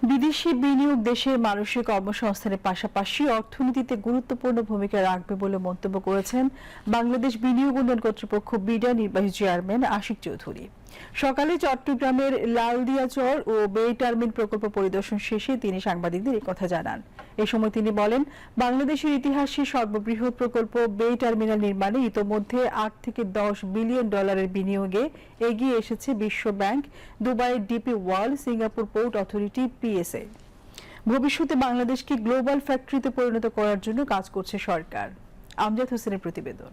বিদেশি বিনিয়োগ দেশের মানুষের কর্মসংস্থানের পাশাপাশি অর্থনীতিতে গুরুত্বপূর্ণ ভূমিকা রাখবে বলে মন্তব্য করেছেন বাংলাদেশ বিনিয়োগ উন্নয়ন কর্তৃপক্ষ বিডা নির্বাহী চেয়ারম্যান আশিক চৌধুরী। সকালে চট্টগ্রামের লালদিয়াচর ও বে টার্মিন প্রকল্প পরিদর্শন শেষে তিনি সাংবাদিকদের কথা জানান। এ সময় তিনি বলেন, বাংলাদেশের ইতিহাসে সর্ববৃহৎ প্রকল্প বে টার্মিনাল নির্মাণে ইতোমধ্যে 8 থেকে 10 বিলিয়ন ডলারের বিনিয়োগে এগিয়ে এসেছে বিশ্ব ব্যাংক, দুবাইয়ের D P world, Singapore port authority, P S A. ভবিষ্যতে বাংলাদেশকে গ্লোবাল ফ্যাক্টরিতে পরিণত করার জন্য কাজ করছে সরকার। আমজাদ হোসেনের প্রতিবেদন।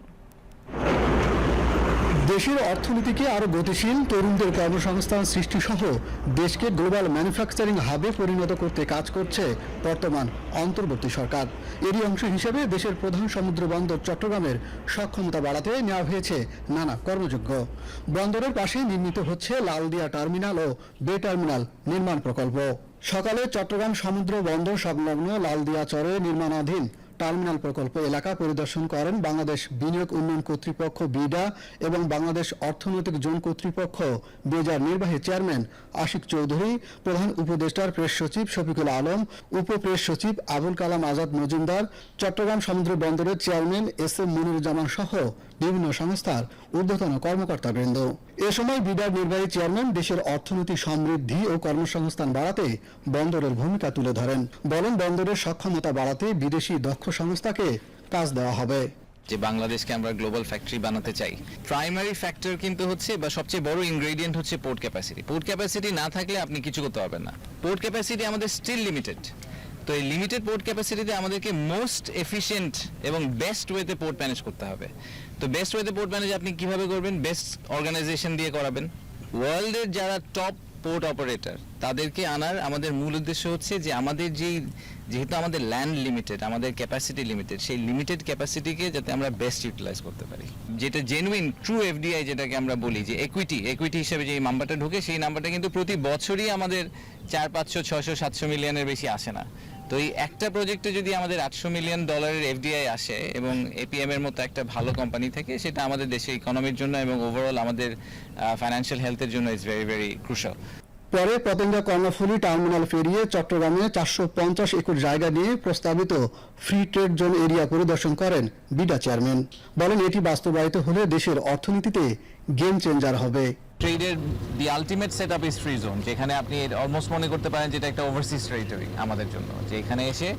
দেশের অর্থনীতিকে আরো গতিশীল, তরুণদের কর্মসংস্থান সৃষ্টি সহ দেশকে গ্লোবাল ম্যানুফ্যাকচারিং হাবে পরিণত করতে কাজ করছে বর্তমান অন্তর্বর্তী সরকার। এরই অংশ হিসেবে দেশের প্রধান সমুদ্র বন্দর চট্টগ্রামের সক্ষমতা বাড়াতে নেওয়া হয়েছে নানা কর্মযজ্ঞ। বন্দরের পাশে নির্মিত হচ্ছে লালদিয়া টার্মিনাল ও বে টার্মিনাল নির্মাণ প্রকল্প। সকালে চট্টগ্রাম সমুদ্র বন্দর সংলগ্ন লালদিয়া চরে নির্মাণাধীন টার্মিনাল প্রকল্প এলাকা পরিদর্শন করেন বাংলাদেশ বিনিয়োগ উন্নয়ন কর্তৃপক্ষ বিডা এবং বাংলাদেশ অর্থনৈতিক জোন কর্তৃপক্ষ বেজার নির্বাহী চেয়ারম্যান আশিক চৌধুরী, প্রধান উপদেষ্টার প্রেস সচিব শফিকুল আলম, উপ প্রেস সচিব আবুল কালাম আজাদ মজুমদার, চট্টগ্রাম সমুদ্র বন্দরের চেয়ারম্যান এস.এম. মনিরুজ্জামান সহ বিভিন্ন সংস্থার ঊর্ধ্বতন কর্মকর্তাবৃন্দ। এ সময় বিডার নির্বাহী চেয়ারম্যান দেশের অর্থনীতি সমৃদ্ধি ও কর্মসংস্থান বাড়াতে বন্দরের ভূমিকা তুলে ধরেন। বলেন, বন্দরের সক্ষমতা বাড়াতে বিদেশি দক্ষ সংস্থাকে কাজ দেওয়া হবে। যে বাংলাদেশকে আমরা গ্লোবাল ফ্যাক্টরি বানাতে চাই, প্রাইমারি ফ্যাক্টর কিন্তু হচ্ছে বা সবচেয়ে বড় ইনগ্রেডিয়েন্ট হচ্ছে পোর্ট ক্যাপাসিটি। পোর্ট ক্যাপাসিটি না থাকলে আপনি কিছু করতে পারবেন না। পোর্ট ক্যাপাসিটি আমাদের স্টিল লিমিটেড। তো এই লিমিটেড পোর্ট ক্যাপাসিটিতে আমাদেরকে মোস্ট এফিশিয়েন্ট এবং বেস্ট ওয়েতে পোর্ট ম্যানেজ করতে হবে। তো বেস্ট ওয়েতে পোর্ট ম্যানেজ আপনি কিভাবে করবেন? বেস্ট অর্গানাইজেশন দিয়ে করাবেন। ওয়ার্ল্ডের যারা টপ পোর্ট অপারেটর তাদেরকে আনার আমাদের মূল উদ্দেশ্য হচ্ছে যে আমাদের যেহেতু আমাদের ল্যান্ড লিমিটেড, আমাদের ক্যাপাসিটি লিমিটেড, সেই লিমিটেড ক্যাপাসিটিকে যাতে আমরা বেস্ট ইউটিলাইজ করতে পারি। যেটা জেনুইন ট্রু এফডিআই যেটাকে আমরা বলি যে একুইটি হিসেবে যে নাম্বারটা ঢোকে, সেই নাম্বারটা কিন্তু প্রতি বছরই আমাদের 400, 500, 600, 700 মিলিয়নের বেশি আসে না। তো এই একটা প্রজেক্টে যদি আমাদের $800 মিলিয়ন এফডিআই আসে এবং এপিএম এর মতো একটা ভালো কোম্পানি থেকে, সেটা আমাদের দেশের ইকোনমির জন্য এবং ওভারঅল আমাদের ফাইন্যান্সিয়াল হেলথের জন্য ইজ ভেরি ভেরি ক্রুশাল। পরে পতেঙ্গা কর্ণফুলী টার্মিনাল পেরিয়ে চট্টগ্রামে 450 একর জায়গা নিয়ে প্রস্তাবিত ফ্রি ট্রেড জোন এরিয়া পরিদর্শন করেন বিডা চেয়ারম্যান। বলেন, এটি বাস্তবায়িত হলে দেশের অর্থনীতিতে গেম চেঞ্জার হবে। ট্রেডের the ultimate setup is free zone, যেখানে আপনি অলমোস্ট মনে করতে পারেন যেটা একটা ওভারসিজ টেরিটরি আমাদের জন্য, যে এখানে এসে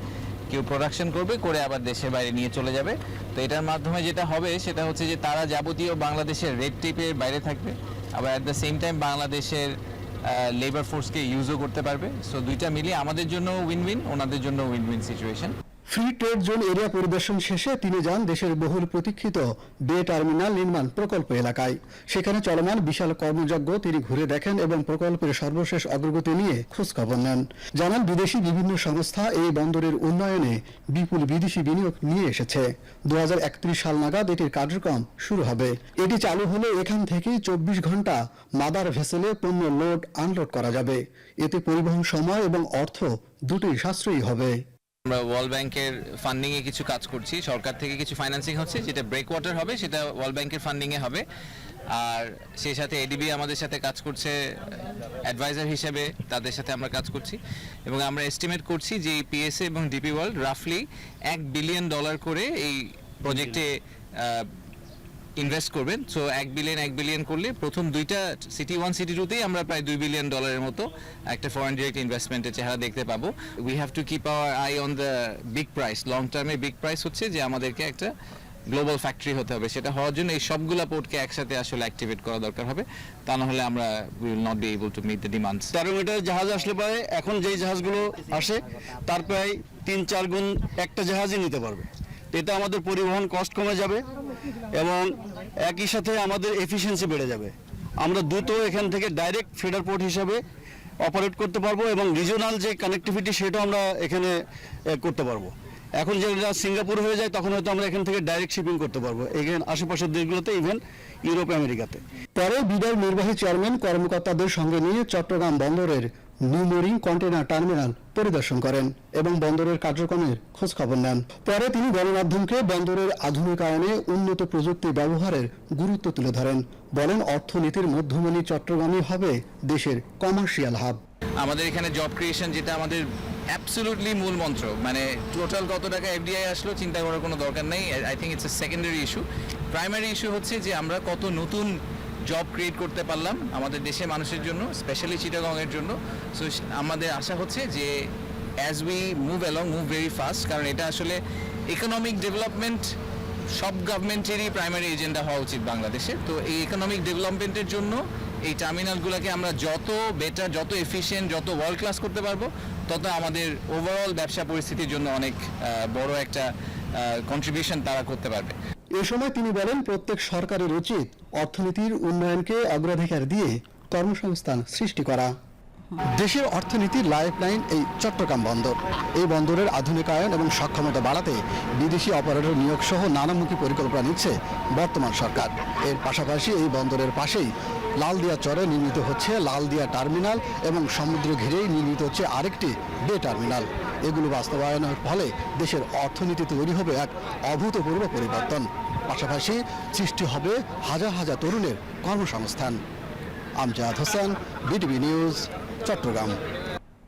কেউ প্রোডাকশন করবে, করে আবার দেশের বাইরে নিয়ে চলে যাবে। তো এটার মাধ্যমে যেটা হবে সেটা হচ্ছে যে তারা যাবতীয় বাংলাদেশের রেড টেপের বাইরে থাকবে, আবার অ্যাট দ্য সেম টাইম বাংলাদেশের লেবার ফোর্সকে ইউজও করতে পারবে। সো দুইটা মিলিয়ে আমাদের জন্য উইন উইন, ওনাদের জন্য win win situation. Free trade zone area পরিদর্শন শেষে তিনি যান দেশের বহুল প্রতীক্ষিত বে টার্মিনাল নির্মাণ প্রকল্প এলাকায়। সেখানে চলমান বিশাল কর্মযজ্ঞ তিনি ঘুরে দেখেন এবং প্রকল্পের সর্বশেষ অগ্রগতি নিয়ে খোঁজখবর নেন। জানান, বিদেশি বিভিন্ন সংস্থা এই বন্দরের উন্নয়নে বিপুল বিদেশি বিনিয়োগ নিয়ে এসেছে। 2031 সাল নাগাদ এটির কার্যক্রম শুরু হবে। এটি চালু হলে এখান থেকেই 24 ঘন্টা মাদার ভেসেলে পণ্য লোড আনলোড করা যাবে। এতে পরিবহন সময় এবং অর্থ দুটোই সাশ্রয়ী হবে। আমরা ওয়ার্ল্ড ব্যাংকের ফান্ডিং এ কিছু কাজ করছি, সরকার থেকে কিছু ফাইন্যান্সিং হচ্ছে, যেটা ব্রেক ওয়াটার হবে সেটা ওয়ার্ল্ড ব্যাংকের ফান্ডিং এ হবে। আর সেই সাথে এডিবি আমাদের সাথে কাজ করছে অ্যাডভাইজার হিসেবে, তাদের সাথে আমরা কাজ করছি এবং আমরা এস্টিমেট করছি যে পিএসএ এবং ডিপি ওয়ার্ল্ড রাফলি $1 বিলিয়ন করে এই প্রজেক্টে ইনভেস্ট করবেন। সো 1 বিলিয়ন করলে প্রথম দুইটা সিটি 1, সিটি 2তেই আমরা প্রায় $2 বিলিয়ন মতো একটা ফরেন ডিরেক্ট ইনভেস্টমেন্টের চেহারা দেখতে পাবো। We have to keep our I on the big price. Long টার্মে বিগ প্রাইস হচ্ছে যে আমাদেরকে একটা গ্লোবাল ফ্যাক্টরি হতে হবে। সেটা হওয়ার জন্য এই সবগুলা পোর্টকে একসাথে আসলে অ্যাক্টিভেট করা দরকার হবে, তা না হলে আমরা we will not be able to meet the demands. 13 metre জাহাজ আসলে পরে এখন যেই জাহাজগুলো আসে তার প্রায় 3-4 গুণ একটা জাহাজই নিতে পারবে। এটা আমাদের পরিবহন কস্ট কমে যাবে এবং একই সাথে আমাদের এফিসিয়েন্সি বেড়ে যাবে। আমরা দ্রুত এখান থেকে ডাইরেক্ট ফিডার পোর্ট হিসাবে অপারেট করতে পারবো এবং রিজিওনাল যে কানেক্টিভিটি সেটাও আমরা এখানে করতে পারবো। এখন যেটা সিঙ্গাপুর হয়ে যায় তখন হয়তো আমরা এখান থেকে ডাইরেক্ট শিপিং করতে পারবো এখানে আশেপাশের দেশগুলোতে, ইভেন ইউরোপ আমেরিকাতে। পরে বিডার নির্বাহী চেয়ারম্যান কর্মকর্তাদের সঙ্গে নিয়ে চট্টগ্রাম বন্দরের নিউ মোরিং কন্টেনার টার্মিনাল পরিদর্শন করেন এবং বন্দরের কার্যক্রমের খোঁজ খবর নেন। পরে তিনি গণমাধ্যমকে বন্দরের আধুনিকায়নে উন্নত প্রযুক্তি ব্যবহারের গুরুত্ব তুলে ধরেন। বলেন, অর্থনীতির মধ্যমণি চট্টগ্রামই হবে দেশের কমার্শিয়াল হাব। আমাদের এখানে জব ক্রিয়েশন যেটা আমাদের অ্যাবসলিউটলি মূল মন্ত্র, মানে টোটাল কত টাকা এফডিআই আসলো চিন্তা করার কোনো দরকার নেই। I think it's a secondary issue. Primary issue হচ্ছে যে আমরা কত নতুন জব ক্রিয়েট করতে পারলাম আমাদের দেশের মানুষের জন্য, স্পেশালি চিটাগংয়ের জন্য। সো আমাদের আশা হচ্ছে যে as we move very fast, কারণ এটা আসলে ইকোনমিক ডেভেলপমেন্ট সব গভর্নমেন্টেরই প্রাইমারি এজেন্ডা হওয়া উচিত বাংলাদেশে। তো এই ইকোনমিক ডেভেলপমেন্টের জন্য এই টার্মিনালগুলোকে আমরা যত বেটার, যত এফিশিয়েন্ট, যত ওয়ার্ল্ড ক্লাস করতে পারবো, তত আমাদের ওভারঅল ব্যবসা পরিস্থিতির জন্য অনেক বড় একটা কন্ট্রিবিউশন তারা করতে পারবে। এ সময় তিনি বলেন, প্রত্যেক সরকারের উচিত অর্থনীতির উন্নয়নকে অগ্রাধিকার দিয়ে কর্মসংস্থান সৃষ্টি করা। দেশের অর্থনীতির লাইফলাইন এই চট্টগ্রাম বন্দর। এই বন্দরের আধুনিকায়ন এবং সক্ষমতা বাড়াতে বিদেশি অপারেটর নিয়োগ সহ নানামুখী পরিকল্পনা নিচ্ছে বর্তমান সরকার। এর পাশাপাশি এই বন্দরের পাশেই লালদিয়া চরে নির্মিত হচ্ছে লালদিয়া টার্মিনাল এবং সমুদ্র ঘিরেই নির্মিত হচ্ছে আরেকটি বে টার্মিনাল। এগুলো বাস্তবায়নের ফলে দেশের অর্থনীতি তৈরি হবে এক অভূতপূর্ব পরিবর্তন। পাশাপাশি সৃষ্টি হবে হাজার হাজার তরুণের কর্মসংস্থান। Amjad Hossain, BTV news, Chittagong.